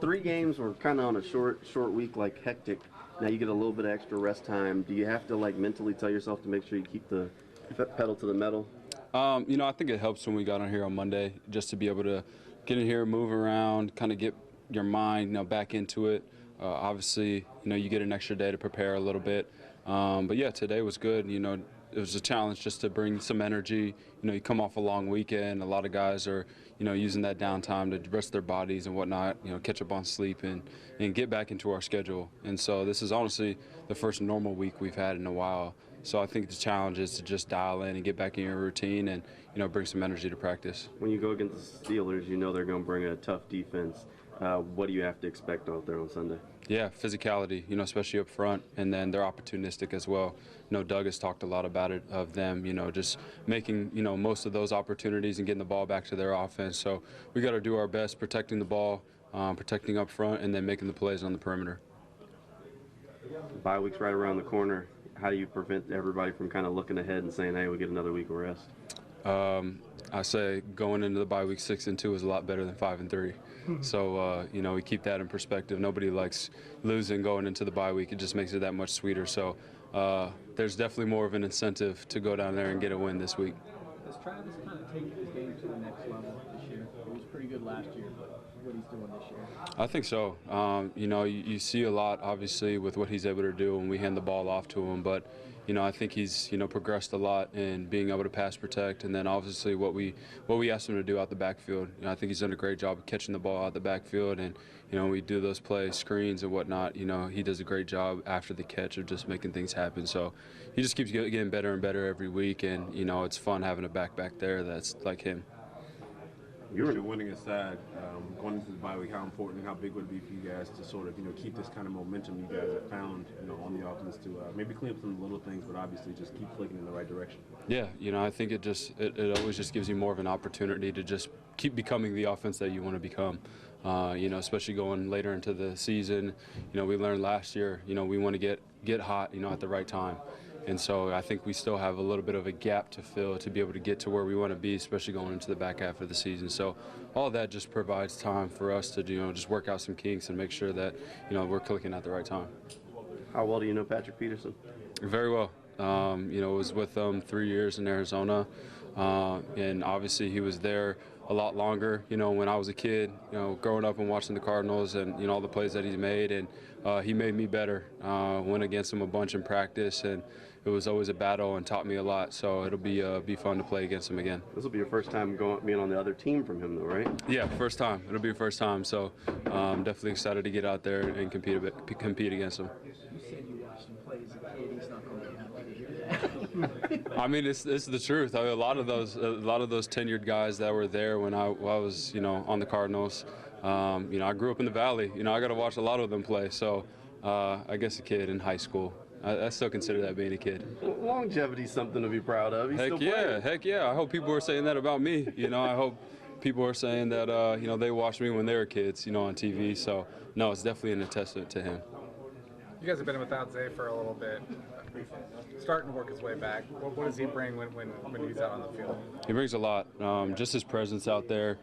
Three games were kind of on a short week, like hectic. Now you get a little bit of extra rest time. Do you have to like mentally tell yourself to make sure you keep the pedal to the metal? I think it helps when we got on here on Monday just to be able to get in here, move around, kind of get your mind, back into it. Obviously, you get an extra day to prepare a little bit. But yeah, today was good. It was a challenge just to bring some energy. You come off a long weekend. A lot of guys are, using that downtime to rest their bodies and whatnot, catch up on sleep and get back into our schedule. And so this is honestly the first normal week we've had in a while. So I think the challenge is to just dial in and get back in your routine and, bring some energy to practice. When you go against the Steelers, they're going to bring a tough defense. What do you have to expect out there on Sunday? Yeah, physicality, especially up front, and then they're opportunistic as well. Doug has talked a lot about it, of them, just making, most of those opportunities and getting the ball back to their offense. So we got to do our best protecting the ball, protecting up front, and then making the plays on the perimeter. Bye week's right around the corner. How do you prevent everybody from kind of looking ahead and saying, hey, we get another week of rest? I say going into the bye week 6-2 is a lot better than 5-3. So, we keep that in perspective. Nobody likes losing going into the bye week. It just makes it that much sweeter. So there's definitely more of an incentive to go down there and get a win this week. Does Travis kind of take his game to the next level this year? He was pretty good last year, but what he's doing this year? I think so. You see a lot, obviously, with what he's able to do when we hand the ball off to him. But, I think he's, progressed a lot in being able to pass protect. And then, obviously, what we asked him to do out the backfield. I think he's done a great job of catching the ball out the backfield. And, we do those plays, screens and whatnot. He does a great job after the catch of just making things happen. So he just keeps getting better and better every week. And, it's fun having a back there that's like him. You're winning aside, going into the bye week, how important and how big would it be for you guys to sort of, keep this kind of momentum you guys have found, on the offense to maybe clean up some little things, but obviously just keep clicking in the right direction? Yeah, I think it always just gives you more of an opportunity to just keep becoming the offense that you want to become. Especially going later into the season. We learned last year, we want to get hot, at the right time. And so I think we still have a little bit of a gap to fill to be able to get to where we want to be, especially going into the back half of the season. So all that just provides time for us to, just work out some kinks and make sure that, we're clicking at the right time. How well do you know Patrick Peterson? Very well. Was with them 3 years in Arizona. And obviously he was there a lot longer, when I was a kid, growing up and watching the Cardinals and, all the plays that he's made. And he made me better. Went against him a bunch in practice, and it was always a battle and taught me a lot. So it'll be fun to play against him again. This will be your first time being on the other team from him, though, right? Yeah, first time. It'll be your first time. So definitely excited to get out there and compete against him. You said you watched him play as a kid. He's not going to be happy to hear that. I mean, it's the truth. A lot of those tenured guys that were there when I was, on the Cardinals. I grew up in the Valley. I got to watch a lot of them play. So I guess a kid in high school. I still consider that being a kid. Longevity's something to be proud of. Heck yeah. I hope people are saying that about me. I hope people are saying that, they watched me when they were kids, on TV. So, no, it's definitely a testament to him. You guys have been without Zay for a little bit. Starting to work his way back. What does he bring when he's out on the field? He brings a lot. Just his presence out there,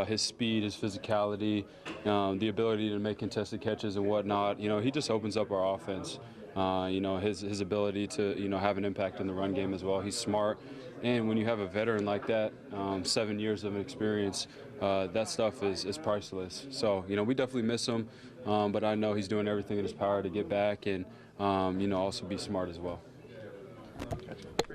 his speed, his physicality, the ability to make contested catches and whatnot. He just opens up our offense. His ability to, have an impact in the run game as well. He's smart. And when you have a veteran like that, 7 years of experience, that stuff is priceless. So, we definitely miss him, but I know he's doing everything in his power to get back and, also be smart as well.